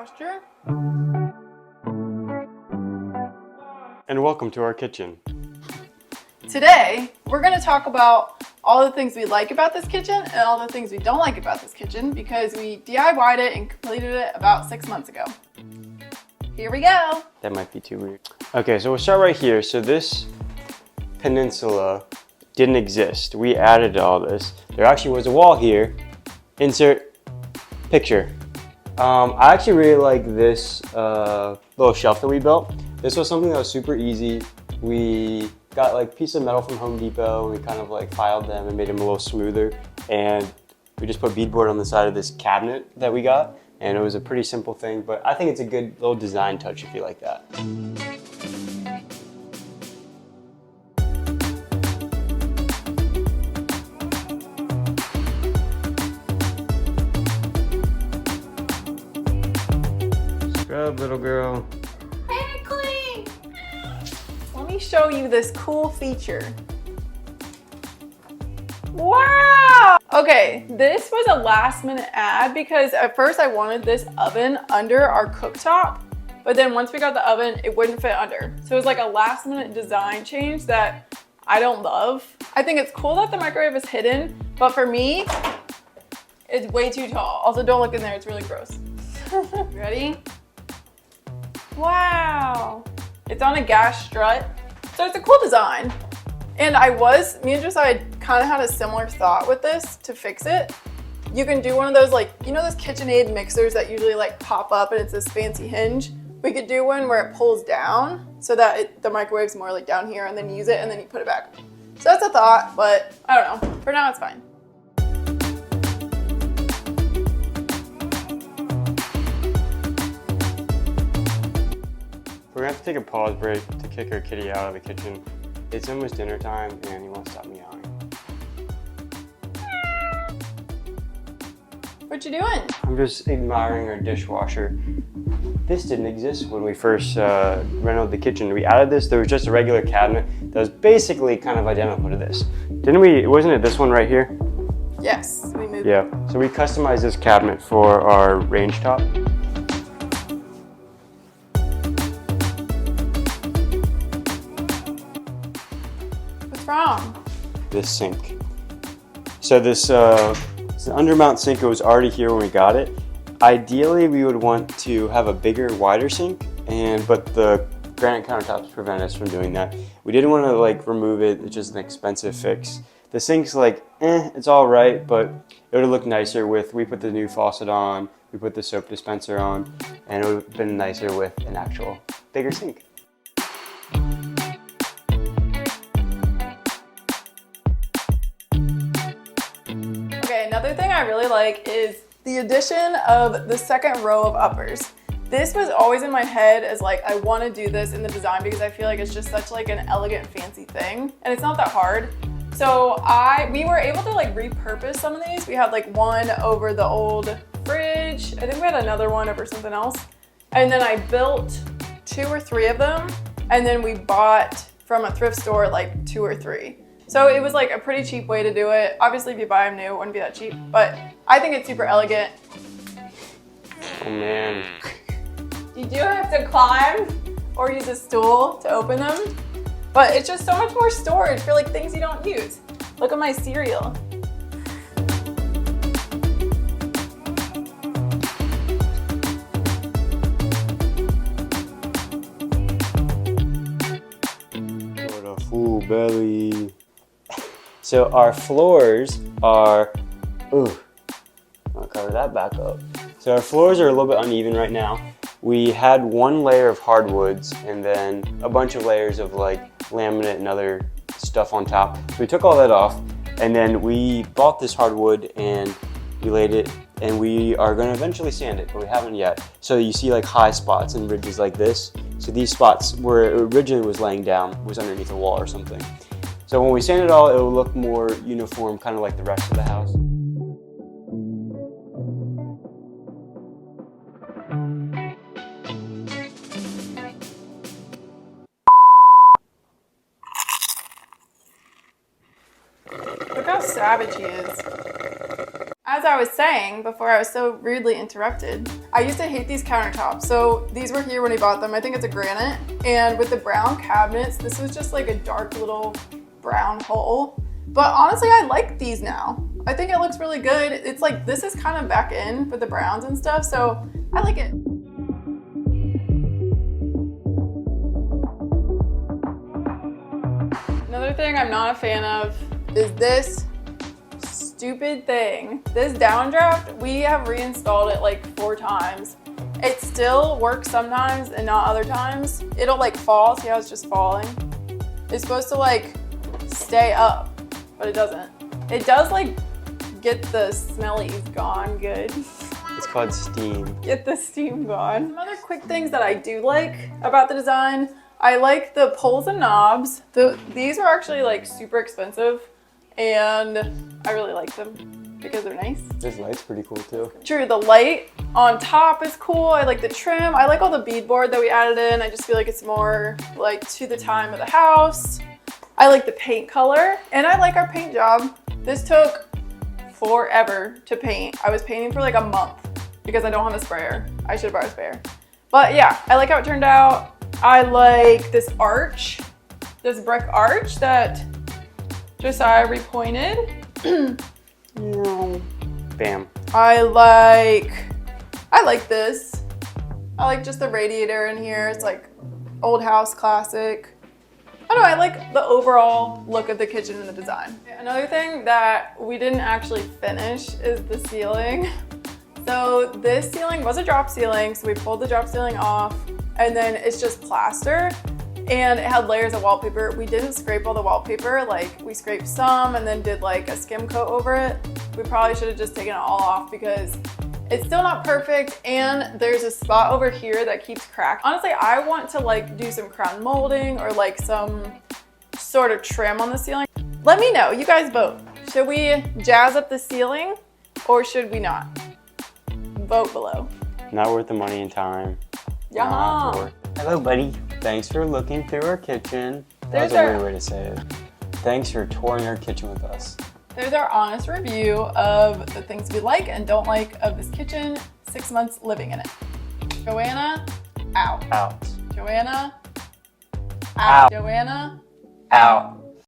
dishwasher. And welcome to our kitchen. Today, we're going to talk about all the things we like about this kitchen and all the things we don't like about this kitchen because we DIY'd it and completed it about 6 months ago. Here we go. That might be too weird. Okay, so we'll start right here. So this peninsula didn't exist. We added all this. There actually was a wall here. Insert picture. I actually really like this little shelf that we built. This was something that was super easy. We got like a piece of metal from Home Depot. We kind of like filed them and made them a little smoother. And we just put beadboard on the side of this cabinet that we got. And it was a pretty simple thing, but I think it's a good little design touch if you like that. Scrub, little girl. Hey, clean! Let me show you this cool feature. Wow! Okay, this was a last minute ad because at first I wanted this oven under our cooktop, but then once we got the oven, it wouldn't fit under. So it was like a last minute design change that I don't love. I think it's cool that the microwave is hidden, but for me, it's way too tall. Also, don't look in there, it's really gross. Ready? Wow! It's on a gas strut, so it's a cool design. And me and Josiah kind of had a similar thought with this to fix it. You can do one of those, like, you know those KitchenAid mixers that usually like pop up and it's this fancy hinge? We could do one where it pulls down so that the microwave's more like down here and then use it and then you put it back. So that's a thought, but I don't know. For now, it's fine. We're gonna have to take a pause break to kick our kitty out of the kitchen. It's almost dinner time and he wants to stop meowing. What you doing? I'm just admiring our dishwasher. This didn't exist when we first renovated the kitchen. We added this. There was just a regular cabinet that was basically kind of identical to this. Didn't we? Wasn't it this one right here? Yes, we moved. Yeah. So we customized this cabinet for our range top. What's wrong? This sink. So this it's an undermount sink. It was already here when we got it. Ideally, we would want to have a bigger, wider sink, but the granite countertops prevent us from doing that. We didn't want to like remove it. It's just an expensive fix. The sink's like, it's all right, but it would have looked nicer we put the new faucet on, we put the soap dispenser on, and it would have been nicer with an actual bigger sink. Another thing I really like is the addition of the second row of uppers. This was always in my head as like, I want to do this in the design because I feel like it's just such like an elegant, fancy thing. And it's not that hard. So we were able to like repurpose some of these. We had like one over the old fridge. I think we had another one over something else. And then I built 2 or 3 of them. And then we bought from a thrift store like 2 or 3. So it was like a pretty cheap way to do it. Obviously, if you buy them new, it wouldn't be that cheap, but I think it's super elegant. Oh man. You do have to climb or use a stool to open them, but it's just so much more storage for like things you don't use. Look at my cereal. What a full belly. So our floors are, I'll cover that back up. So our floors are a little bit uneven right now. We had 1 layer of hardwoods and then a bunch of layers of like laminate and other stuff on top. So we took all that off and then we bought this hardwood and we laid it and we are gonna eventually sand it, but we haven't yet. So you see like high spots and ridges like this. So these spots where it originally was laying down was underneath a wall or something. So when we sand it all, it will look more uniform, kind of like the rest of the house. Look how savage he is. As I was saying before I was so rudely interrupted, I used to hate these countertops. So these were here when we bought them. I think it's a granite. And with the brown cabinets, this was just like a dark little brown hole. But honestly, I like these now. I think it looks really good. It's like, this is kind of back in with the browns and stuff. So I like it. Another thing I'm not a fan of is this stupid thing. This Downdraft, we have reinstalled it like 4 times. It still works sometimes and not other times. It'll like fall, see how it's just falling? It's supposed to like stay up, but it doesn't. It does like get the smellies gone good. It's called steam. Get the steam gone. Some other quick things that I do like about the design, I like the pulls and knobs. These are actually like super expensive and I really like them because they're nice. This light's pretty cool too. True, the light on top is cool. I like the trim. I like all the beadboard that we added in. I just feel like it's more like to the time of the house. I like the paint color and I like our paint job. This took forever to paint. I was painting for like a month because I don't have a sprayer. I should have brought a sprayer. But yeah, I like how it turned out. I like this arch, this brick arch that Josiah repointed. Bam. I like this. I like just the radiator in here. It's like old house classic. I don't know, I like the overall look of the kitchen and the design. Another thing that we didn't actually finish is the ceiling. So this ceiling was a drop ceiling, so we pulled the drop ceiling off, and then it's just plaster, and it had layers of wallpaper. We didn't scrape all the wallpaper, like we scraped some and then did like a skim coat over it. We probably should have just taken it all off because it's still not perfect, and there's a spot over here that keeps cracking. Honestly, I want to like do some crown molding or like some sort of trim on the ceiling. Let me know, you guys vote. Should we jazz up the ceiling or should we not? Vote below. Not worth the money and time. Yeah. Hello, buddy. Thanks for looking through our kitchen. That's a weird way to say it. Thanks for touring our kitchen with us. There's our honest review of the things we like and don't like of this kitchen. 6 months living in it. Joanna, out. Out. Joanna, out. Joanna, Out.